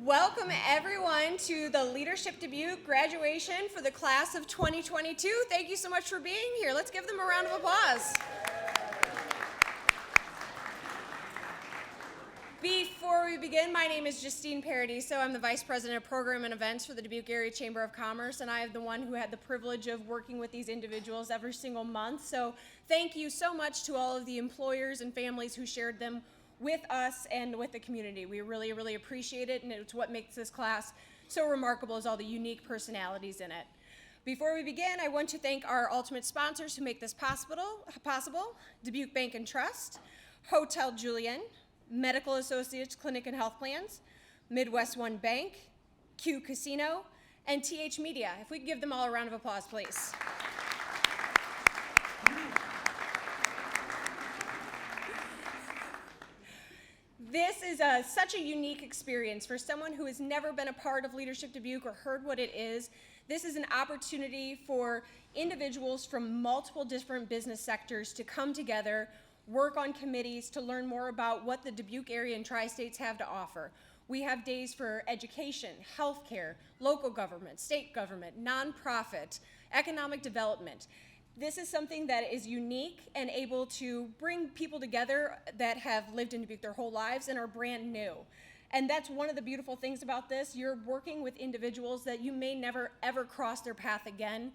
Welcome everyone to the Leadership Dubuque graduation for the class of 2022. Thank you so much for being here. Let's give them a round of applause. Before we begin, my name is Justine Paradiso. I'm the Vice President of Program and Events for the Dubuque Area Chamber of Commerce, and I am the one who had the privilege of working with these individuals every single month. So thank you so much to all of the employers and families who shared them with us and with the community. We really, really appreciate it, and it's what makes this class so remarkable is all the unique personalities in it. Before we begin, I want to thank our ultimate sponsors who make this possible, Dubuque Bank and Trust, Hotel Julian, Medical Associates Clinic and Health Plans, Midwest One Bank, Q Casino, and TH Media. If we could give them all a round of applause, please. This is such a unique experience for someone who has never been a part of Leadership Dubuque or heard what it is. This is an opportunity for individuals from multiple different business sectors to come together, work on committees to learn more about what the Dubuque area and tri-states have to offer. We have days for education, healthcare, local government, state government, nonprofit, economic development. This is something that is unique and able to bring people together that have lived in Dubuque their whole lives and are brand new. And that's one of the beautiful things about this. You're working with individuals that you may never ever cross their path again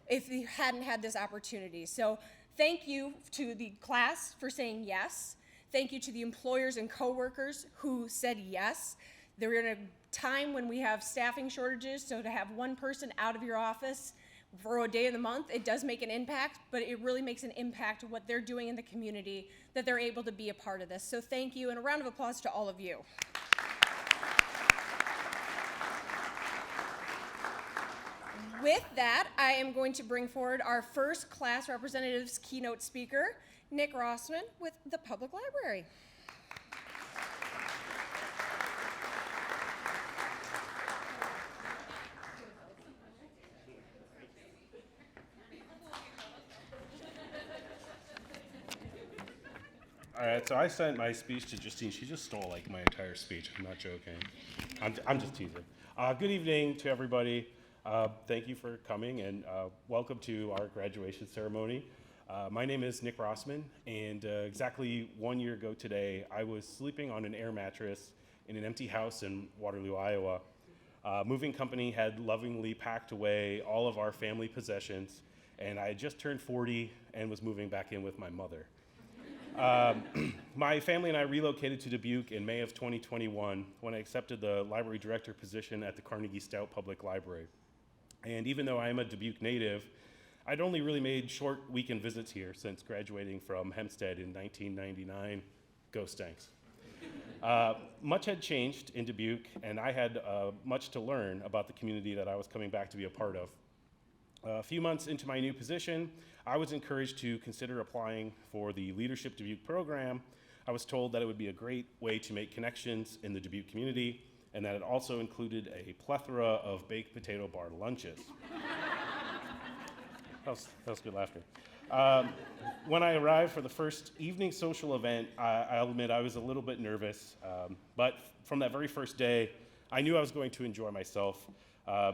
if you hadn't had this opportunity. So thank you to the class for saying yes. Thank you to the employers and coworkers who said yes. They're in a time when we have staffing shortages, so to have one person out of your office for a day of the month, it does make an impact, but it really makes an impact of what they're doing in the community, that they're able to be a part of this. So thank you, and a round of applause to all of you. With that, I am going to bring forward our first class representative's keynote speaker, Nick Rossman with the Public Library. All right, so I sent my speech to Justine. She just stole like my entire speech. I'm not joking. I'm just teasing. Good evening to everybody. Thank you for coming, and welcome to our graduation ceremony. My name is Nick Rossman, and exactly 1 year ago today, I was sleeping on an air mattress in an empty house in Waterloo, Iowa. Moving company had lovingly packed away all of our family possessions, and I had just turned 40 and was moving back in with my mother. My family and I relocated to Dubuque in May of 2021 when I accepted the library director position at the Carnegie Stout Public Library. And even though I am a Dubuque native, I'd only really made short weekend visits here since graduating from Hempstead in 1999. Go Stanks. Much had changed in Dubuque, and I had much to learn about the community that I was coming back to be a part of. A few months into my new position, I was encouraged to consider applying for the Leadership Dubuque program. I was told that it would be a great way to make connections in the Dubuque community, and that it also included a plethora of baked potato bar lunches. That was good laughter. When I arrived for the first evening social event, I'll admit I was a little bit nervous, but from that very first day, I knew I was going to enjoy myself.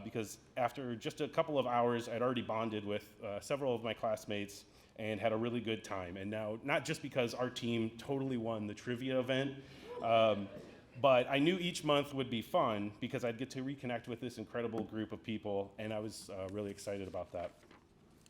Because after just a couple of hours, I'd already bonded with several of my classmates and had a really good time. And now, not just because our team totally won the trivia event, but I knew each month would be fun because I'd get to reconnect with this incredible group of people, and I was really excited about that.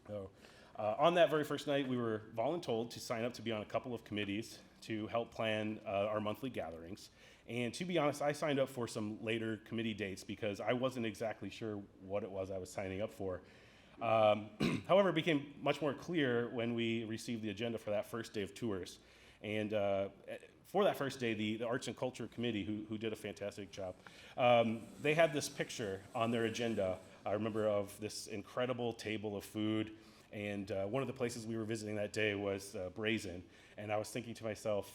So, on that very first night, we were voluntold to sign up to be on a couple of committees to help plan our monthly gatherings. And to be honest, I signed up for some later committee dates because I wasn't exactly sure what it was I was signing up for. However, it became much more clear when we received the agenda for that first day of tours. And for that first day, the Arts and Culture Committee, who did a fantastic job, they had this picture on their agenda, I remember, of this incredible table of food. And one of the places we were visiting that day was Brazen. And I was thinking to myself,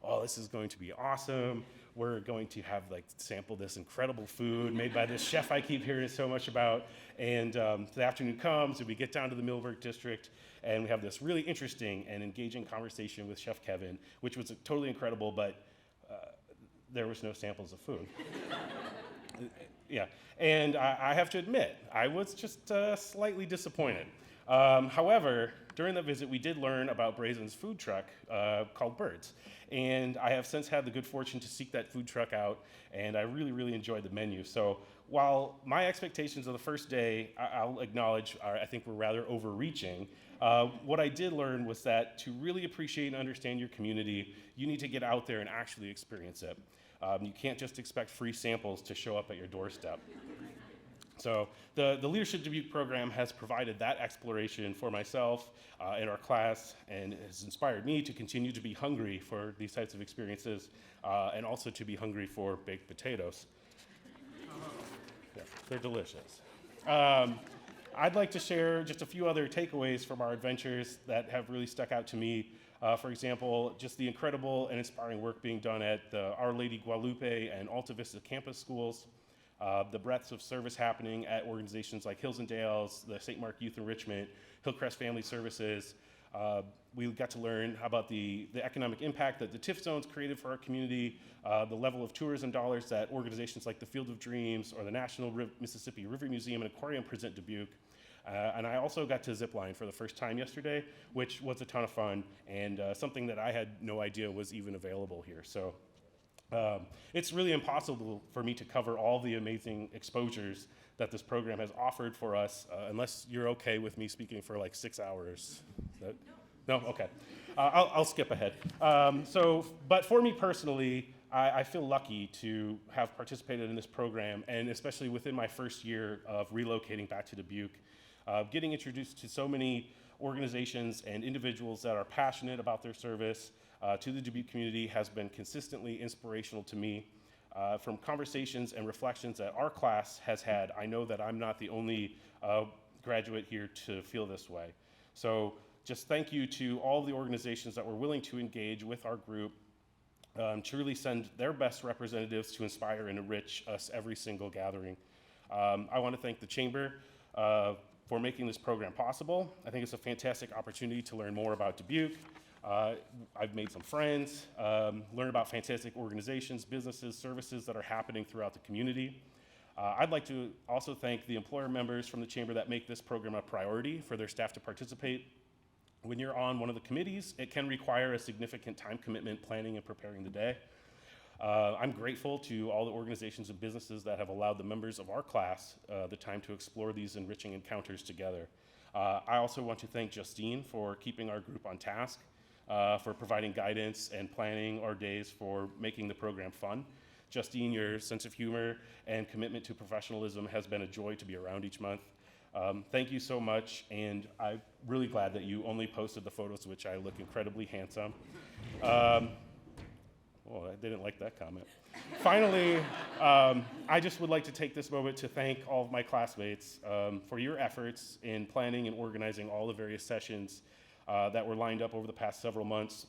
oh, this is going to be awesome. We're going to have sample this incredible food made by this chef I keep hearing so much about. And the afternoon comes and we get down to the Millburg district and we have this really interesting and engaging conversation with Chef Kevin, which was totally incredible, but there was no samples of food. Yeah, and I have to admit, I was just slightly disappointed. However, during the visit, we did learn about Brazen's food truck called Birds. And I have since had the good fortune to seek that food truck out, and I really, really enjoyed the menu. So while my expectations of the first day, I'll acknowledge, I think were rather overreaching, what I did learn was that to really appreciate and understand your community, you need to get out there and actually experience it. You can't just expect free samples to show up at your doorstep. So the Leadership Dubuque program has provided that exploration for myself in our class, and has inspired me to continue to be hungry for these types of experiences, and also to be hungry for baked potatoes. Yeah, they're delicious. I'd like to share just a few other takeaways from our adventures that have really stuck out to me. For example, just the incredible and inspiring work being done at the Our Lady Guadalupe and Alta Vista campus schools, the breadths of service happening at organizations like Hills and Dales, the St. Mark Youth Enrichment, Hillcrest Family Services. We got to learn about the economic impact that the TIF zones created for our community, the level of tourism dollars that organizations like the Field of Dreams or the National Mississippi River Museum and Aquarium present Dubuque. And I also got to zip line for the first time yesterday, which was a ton of fun, and something that I had no idea was even available here. So it's really impossible for me to cover all the amazing exposures that this program has offered for us, unless you're okay with me speaking for like 6 hours. No? Okay. I'll skip ahead. But for me personally, I feel lucky to have participated in this program, and especially within my first year of relocating back to Dubuque, getting introduced to so many organizations and individuals that are passionate about their service to the Dubuque community has been consistently inspirational to me. From conversations and reflections that our class has had, I know that I'm not the only graduate here to feel this way. So just thank you to all of the organizations that were willing to engage with our group, to really send their best representatives to inspire and enrich us every single gathering. I want to thank the Chamber for making this program possible. I think it's a fantastic opportunity to learn more about Dubuque. I've made some friends, learned about fantastic organizations, businesses, services that are happening throughout the community. I'd like to also thank the employer members from the Chamber that make this program a priority for their staff to participate. When you're on one of the committees, it can require a significant time commitment planning and preparing the day. I'm grateful to all the organizations and businesses that have allowed the members of our class the time to explore these enriching encounters together. I also want to thank Justine for keeping our group on task, for providing guidance and planning our days for making the program fun. Justine, your sense of humor and commitment to professionalism has been a joy to be around each month. Thank you so much, and I'm really glad that you only posted the photos which I look incredibly handsome. Well, I didn't like that comment. Finally, I just would like to take this moment to thank all of my classmates for your efforts in planning and organizing all the various sessions that were lined up over the past several months.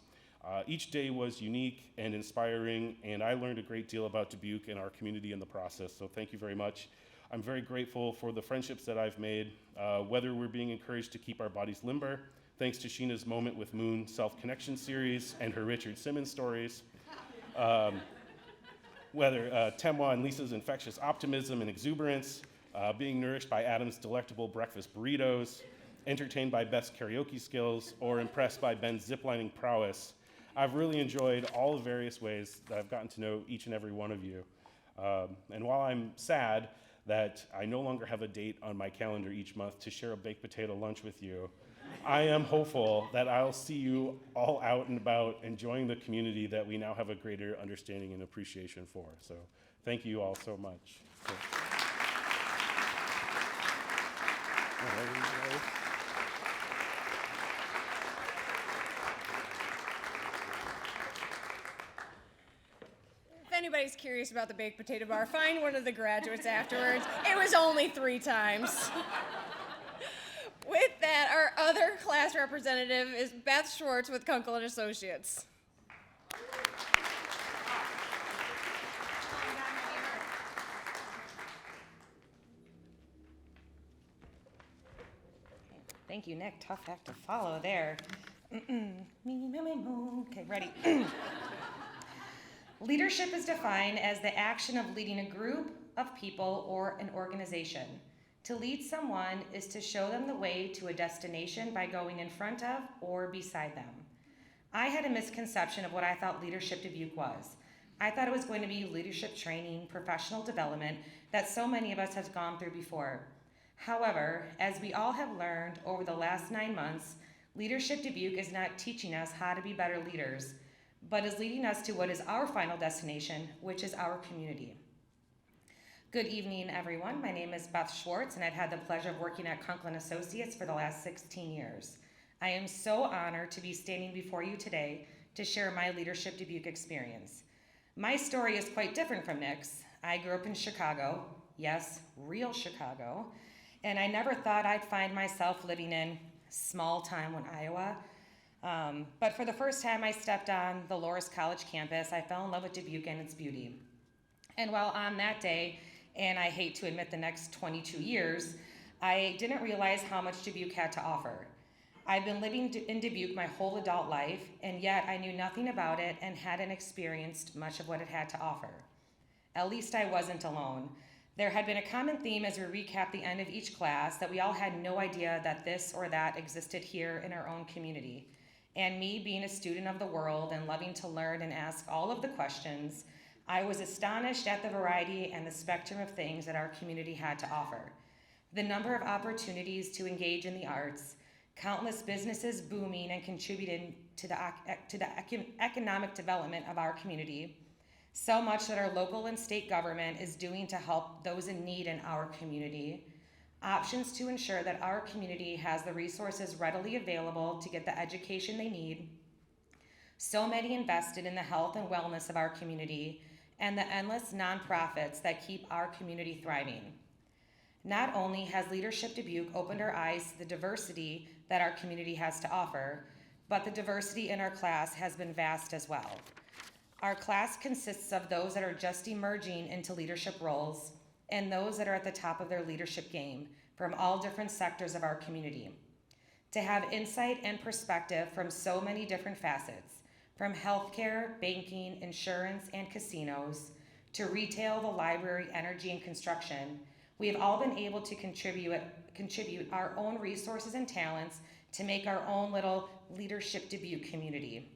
Each day was unique and inspiring, and I learned a great deal about Dubuque and our community in the process, so thank you very much. I'm very grateful for the friendships that I've made, whether we're being encouraged to keep our bodies limber, thanks to Sheena's Moment with Moon Self-Connection series and her Richard Simmons stories, whether Temwa and Lisa's infectious optimism and exuberance, being nourished by Adam's delectable breakfast burritos, entertained by Beth's karaoke skills, or impressed by Ben's ziplining prowess. I've really enjoyed all the various ways that I've gotten to know each and every one of you. And while I'm sad that I no longer have a date on my calendar each month to share a baked potato lunch with you, I am hopeful that I'll see you all out and about enjoying the community that we now have a greater understanding and appreciation for. So thank you all so much. If anybody's curious about the baked potato bar, find one of the graduates afterwards. It was only 3 times. With that, our other class representative is Beth Schwartz with Kunkel and Associates. Thank you, Nick. Tough act to follow there. Okay, ready. Leadership is defined as the action of leading a group of people or an organization. To lead someone is to show them the way to a destination by going in front of or beside them. I had a misconception of what I thought Leadership Dubuque was. I thought it was going to be leadership training, professional development that so many of us have gone through before. However, as we all have learned over the last 9 months, Leadership Dubuque is not teaching us how to be better leaders, but is leading us to what is our final destination, which is our community. Good evening, everyone. My name is Beth Schwartz, and I've had the pleasure of working at Kunklin Associates for the last 16 years. I am so honored to be standing before you today to share my Leadership Dubuque experience. My story is quite different from Nick's. I grew up in Chicago, yes, real Chicago, and I never thought I'd find myself living in small town Iowa. But for the first time I stepped on the Loras College campus, I fell in love with Dubuque and its beauty. And while on that day, and I hate to admit the next 22 years, I didn't realize how much Dubuque had to offer. I've been living in Dubuque my whole adult life, and yet I knew nothing about it and hadn't experienced much of what it had to offer. At least I wasn't alone. There had been a common theme as we recap the end of each class that we all had no idea that this or that existed here in our own community. And me being a student of the world and loving to learn and ask all of the questions, I was astonished at the variety and the spectrum of things that our community had to offer. The number of opportunities to engage in the arts, countless businesses booming and contributing to the economic development of our community, so much that our local and state government is doing to help those in need in our community, options to ensure that our community has the resources readily available to get the education they need, so many invested in the health and wellness of our community, and the endless nonprofits that keep our community thriving. Not only has Leadership Dubuque opened our eyes to the diversity that our community has to offer, but the diversity in our class has been vast as well. Our class consists of those that are just emerging into leadership roles and those that are at the top of their leadership game from all different sectors of our community. To have insight and perspective from so many different facets, from healthcare, banking, insurance, and casinos, to retail, the library, energy, and construction, we have all been able to contribute our own resources and talents to make our own little Leadership Dubuque community.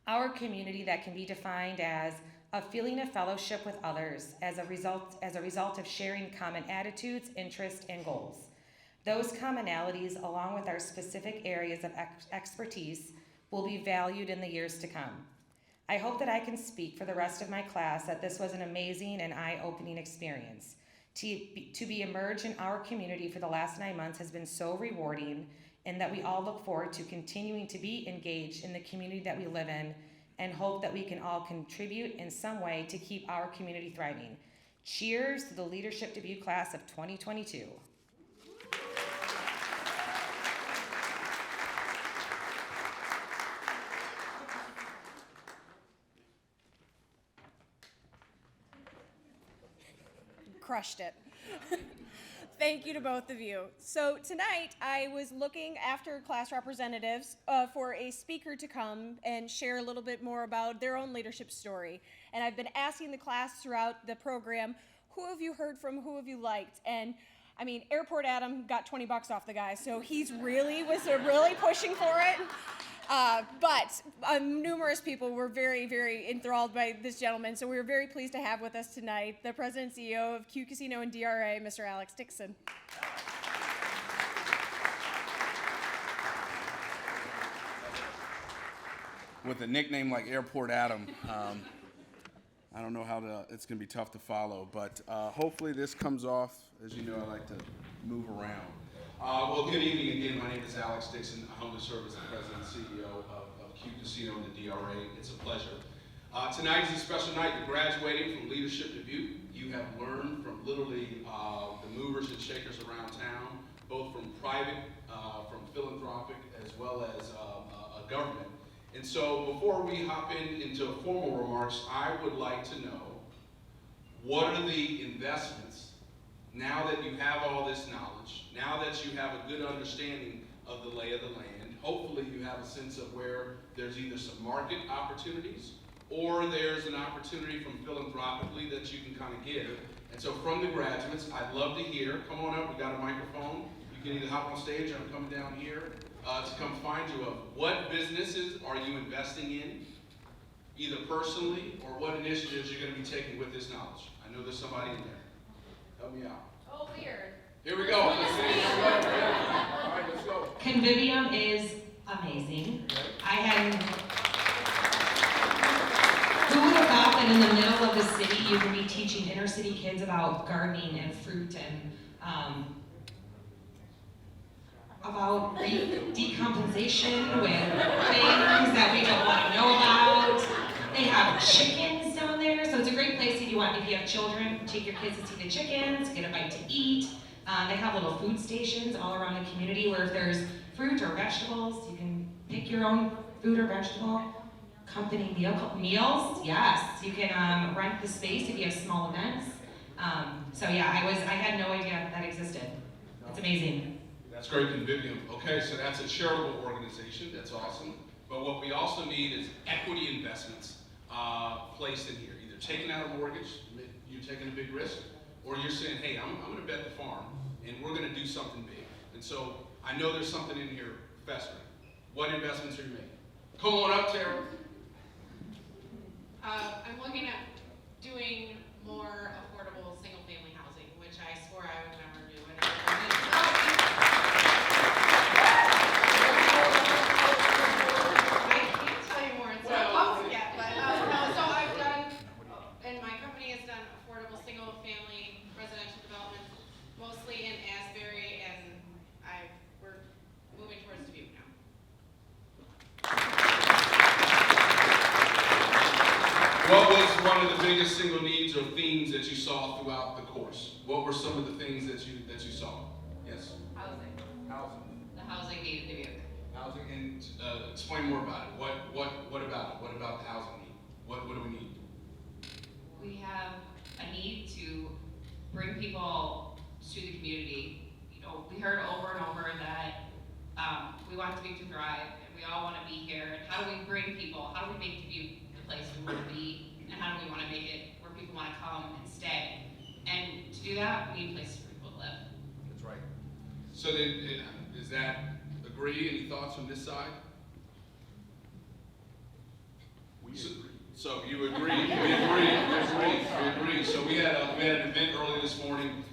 Our community that can be defined as a feeling of fellowship with others as a result of sharing common attitudes, interests, and goals. Those commonalities, along with our specific areas of expertise, will be valued in the years to come. I hope that I can speak for the rest of my class that this was an amazing and eye-opening experience. To be immersed in our community for the last 9 months has been so rewarding, and that we all look forward to continuing to be engaged in the community that we live in and hope that we can all contribute in some way to keep our community thriving. Cheers to the Leadership Dubuque class of 2022. Crushed it. Thank you to both of you. So tonight I was looking after class representatives for a speaker to come and share a little bit more about their own leadership story. And I've been asking the class throughout the program, who have you heard from, who have you liked? And I mean, Airport Adam got 20 bucks off the guy, so he's really pushing for it. But numerous people were very, very enthralled by this gentleman, so we were very pleased to have with us tonight the President and CEO of Q Casino and DRA, Mr. Alex Dixon. With a nickname like Airport Adam, I don't know it's going to be tough to follow, but hopefully this comes off. As you know, I like to move around. Well, good evening again. My name is Alex Dixon. I humbly serve as the President and CEO of Q Casino and the DRA. It's a pleasure. Tonight is a special night. You're graduating from Leadership Dubuque. You have learned from literally the movers and shakers around town, both from private, from philanthropic, as well as a government. And so before we hop into formal remarks, I would like to know, what are the investments, now that you have all this knowledge, now that you have a good understanding of the lay of the land, hopefully you have a sense of where there's either some market opportunities or there's an opportunity from philanthropically that you can kind of give. And so from the graduates, I'd love to hear, come on up, we got a microphone. You can either hop on stage, or I'm coming down here to come find you. Of what businesses are you investing in, either personally, or what initiatives you're going to be taking with this knowledge? I know there's somebody in there. Help me out. Oh, weird. Here we go. Let's see. Here we go. All right, let's go. Convivium is amazing. I had, who would have thought that in the middle of the city you could be teaching inner city kids about gardening and fruit and about decompensation with things that we don't want to know about. They have chickens down there, so it's a great place if you have children, take your kids to see the chickens, get a bite to eat. They have little food stations all around the community where if there's fruit or vegetables, you can pick your own food or vegetable. Company meals, yes. You can rent the space if you have small events. So yeah, I had no idea that existed. It's amazing. That's great, Convivium. Okay, so that's a charitable organization. That's awesome. But what we also need is equity investments placed in here. Either taking out a mortgage, you're taking a big risk, or you're saying, hey, I'm going to bet the farm, and we're going to do something big. And so I know there's something in here festering. What investments are you making? Come on up, Tara. I'm looking at doing more affordable single-family housing, which I swore I would never do. I can't tell you more. It's not public yet, but no. So I've done, and my company has done affordable single-family residential developments, mostly in Asbury, and we're moving towards Dubuque now. What was one of the biggest single needs or themes that you saw throughout the course? What were some of the things that you saw? Yes? Housing. Housing. The housing need in Dubuque. Housing, and explain more about it. What about it? What about the housing need? What do we need? We have a need to bring people to the community. You know, we heard over and over that we want Dubuque to thrive, and we all want to be here. And how do we bring people? How do we make Dubuque the place we want to be? And how do we want to make it where people want to come and stay? And to do that, we need places for people to live. That's right. So then, does that agree? Any thoughts from this side? So you agree? We agree. So we had an event early this morning,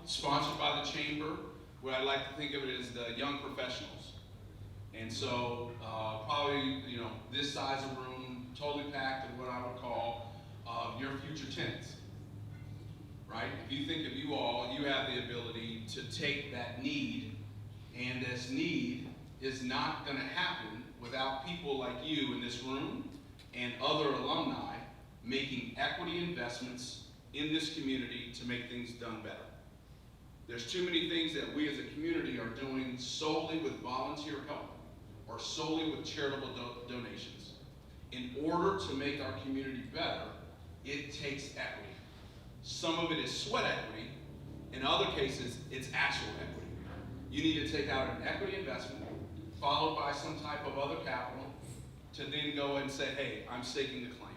sponsored by the chamber, where I like to think of it as the young professionals. And so probably this size of room, totally packed with what I would call your future tenants. Right? If you think of you all, you have the ability to take that need, and this need is not going to happen without people like you in this room and other alumni making equity investments in this community to make things done better. There's too many things that we as a community are doing solely with volunteer help or solely with charitable donations. In order to make our community better, it takes equity. Some of it is sweat equity. In other cases, it's actual equity. You need to take out an equity investment, followed by some type of other capital, to then go and say, hey, I'm staking the claim.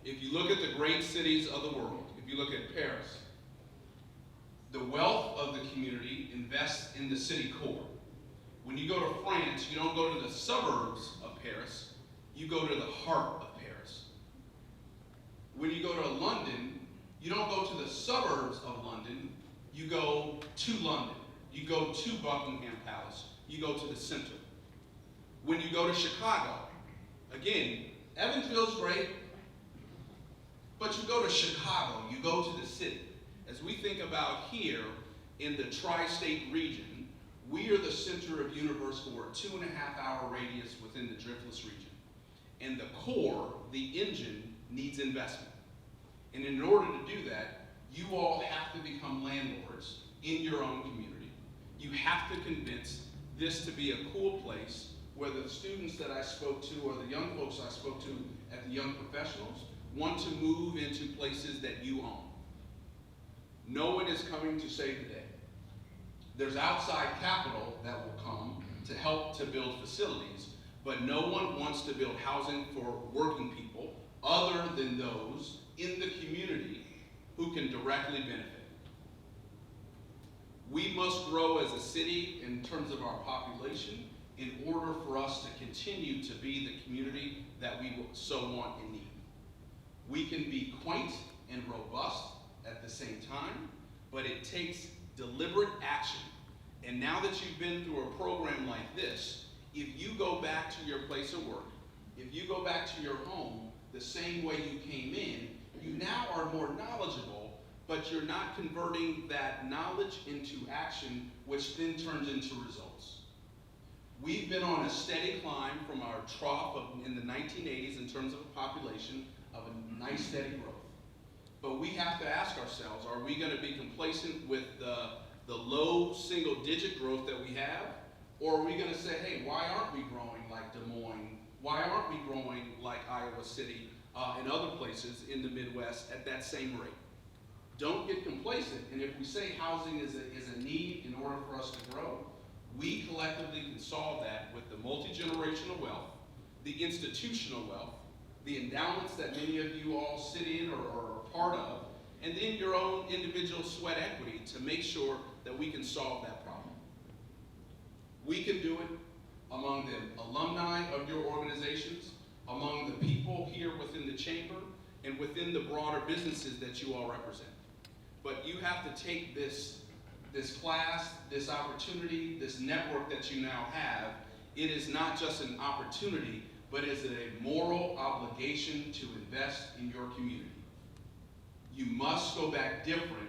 If you look at the great cities of the world, if you look at Paris, the wealth of the community invests in the city core. When you go to France, you don't go to the suburbs of Paris, you go to the heart of Paris. When you go to London, you don't go to the suburbs of London, you go to London. You go to Buckingham Palace, you go to the center. When you go to Chicago, again, Evansville's great, but you go to Chicago, you go to the city. As we think about here in the tri-state region, we are the center of universe for a 2.5-hour radius within the driftless region. And the core, the engine, needs investment. And in order to do that, you all have to become landlords in your own community. You have to convince this to be a cool place where the students that I spoke to or the young folks I spoke to at the Young Professionals want to move into places that you own. No one is coming to save the day. There's outside capital that will come to help to build facilities, but no one wants to build housing for working people other than those in the community who can directly benefit. We must grow as a city in terms of our population in order for us to continue to be the community that we so want and need. We can be quaint and robust at the same time, but it takes deliberate action. And now that you've been through a program like this, if you go back to your place of work, if you go back to your home the same way you came in, you now are more knowledgeable, but you're not converting that knowledge into action, which then turns into results. We've been on a steady climb from our trough in the 1980s in terms of a population of a nice steady growth. But we have to ask ourselves, are we going to be complacent with the low single-digit growth that we have? Or are we going to say, hey, why aren't we growing like Des Moines? Why aren't we growing like Iowa City and other places in the Midwest at that same rate? Don't get complacent. And if we say housing is a need in order for us to grow, we collectively can solve that with the multi-generational wealth, the institutional wealth, the endowments that many of you all sit in or are part of, and then your own individual sweat equity to make sure that we can solve that problem. We can do it among the alumni of your organizations, among the people here within the chamber, and within the broader businesses that you all represent. But you have to take this class, this opportunity, this network that you now have. It is not just an opportunity, but is a moral obligation to invest in your community. You must go back different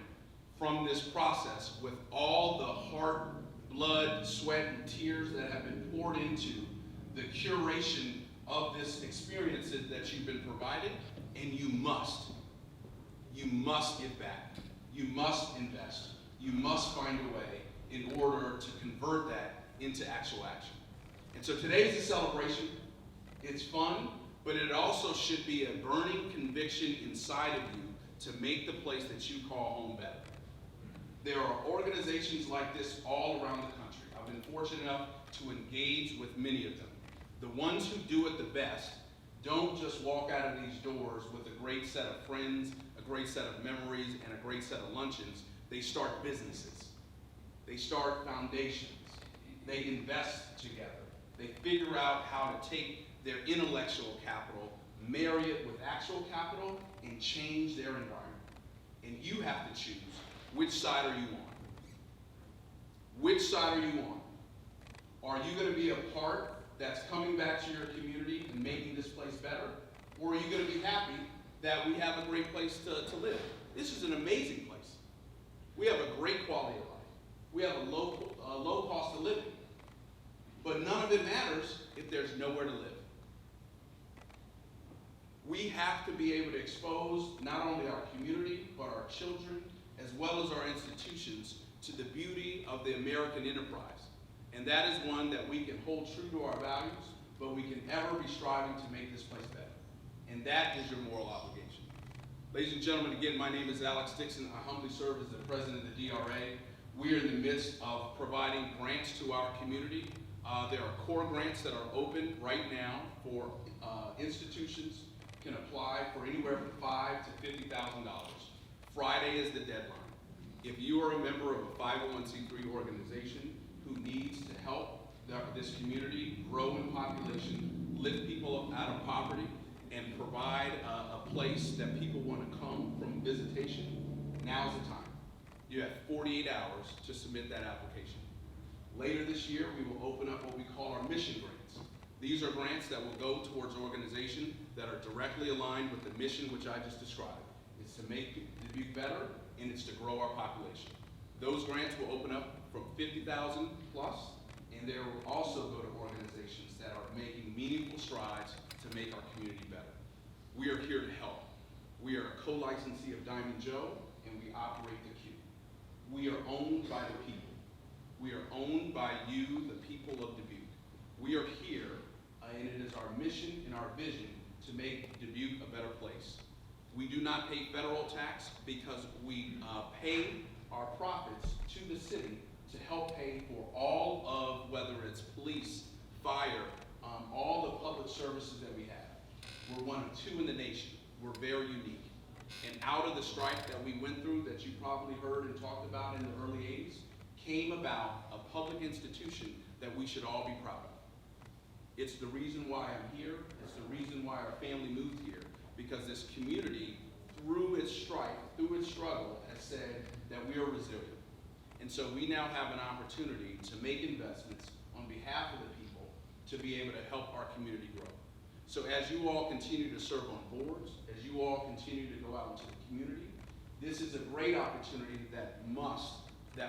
from this process with all the heart, blood, sweat, and tears that have been poured into the curation of this experiences that you've been provided, and you must give back. You must invest. You must find a way in order to convert that into actual action. And so today's a celebration. It's fun, but it also should be a burning conviction inside of you to make the place that you call home better. There are organizations like this all around the country. I've been fortunate enough to engage with many of them. The ones who do it the best don't just walk out of these doors with a great set of friends, a great set of memories, and a great set of luncheons. They start businesses. They start foundations. They invest together. They figure out how to take their intellectual capital, marry it with actual capital, and change their environment. And you have to choose, which side are you on? Which side are you on? Are you going to be a part that's coming back to your community and making this place better? Or are you going to be happy that we have a great place to live? This is an amazing place. We have a great quality of life. We have a low cost of living. But none of it matters if there's nowhere to live. We have to be able to expose not only our community, but our children, as well as our institutions, to the beauty of the American enterprise. And that is one that we can hold true to our values, but we can ever be striving to make this place better. And that is your moral obligation. Ladies and gentlemen, again, my name is Alex Dixon. I humbly serve as the president of the DRA. We are in the midst of providing grants to our community. There are core grants that are open right now for institutions can apply for anywhere from $5,000 to $50,000. Friday is the deadline. If you are a member of a 501c3 organization who needs to help this community grow in population, lift people out of poverty, and provide a place that people want to come from visitation, now's the time. You have 48 hours to submit that application. Later this year, we will open up what we call our mission grants. These are grants that will go towards organizations that are directly aligned with the mission which I just described. It's to make Dubuque better, and it's to grow our population. Those grants will open up from $50,000 plus, and they will also go to organizations that are making meaningful strides to make our community better. We are here to help. We are a co-licensee of Diamond Joe, and we operate the Q. We are owned by the people. We are owned by you, the people of Dubuque. We are here, and it is our mission and our vision to make Dubuque a better place. We do not pay federal tax because we pay our profits to the city to help pay for all of, whether it's police, fire, all the public services that we have. We're one of 2 in the nation. We're very unique. And out of the strike that we went through, that you probably heard and talked about in the early 80s, came about a public institution that we should all be proud of. It's the reason why I'm here. It's the reason why our family moved here, because this community, through its strife, through its struggle, has said that we are resilient. And so we now have an opportunity to make investments on behalf of the people to be able to help our community grow. So as you all continue to serve on boards, as you all continue to go out into the community, this is a great opportunity that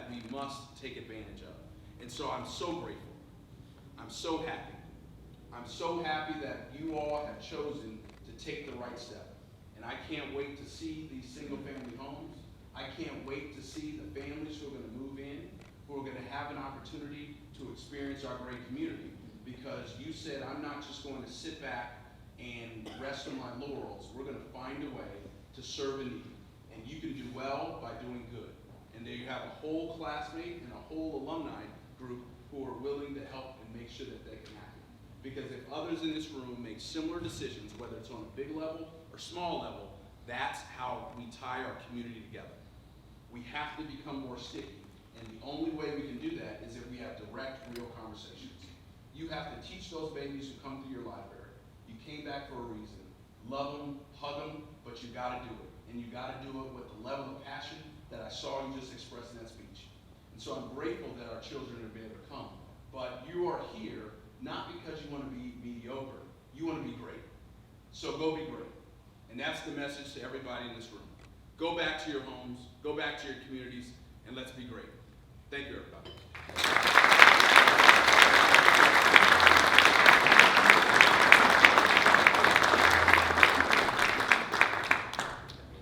we must take advantage of. And so I'm so grateful. I'm so happy. I'm so happy that you all have chosen to take the right step. And I can't wait to see these single-family homes. I can't wait to see the families who are going to move in, who are going to have an opportunity to experience our great community. Because you said, I'm not just going to sit back and rest on my laurels. We're going to find a way to serve a need. And you can do well by doing good. And there you have a whole classmate and a whole alumni group who are willing to help and make sure that they can happen. Because if others in this room make similar decisions, whether it's on a big level or small level, that's how we tie our community together. We have to become more sticky. And the only way we can do that is if we have direct, real conversations. You have to teach those babies who come through your library. You came back for a reason. Love them, hug them, but you gotta do it. And you gotta do it with the level of passion that I saw you just express in that speech. And so I'm grateful that our children are able to come. But you are here not because you want to be mediocre. You want to be great. So go be great. And that's the message to everybody in this room. Go back to your homes, go back to your communities, and let's be great. Thank you, everybody.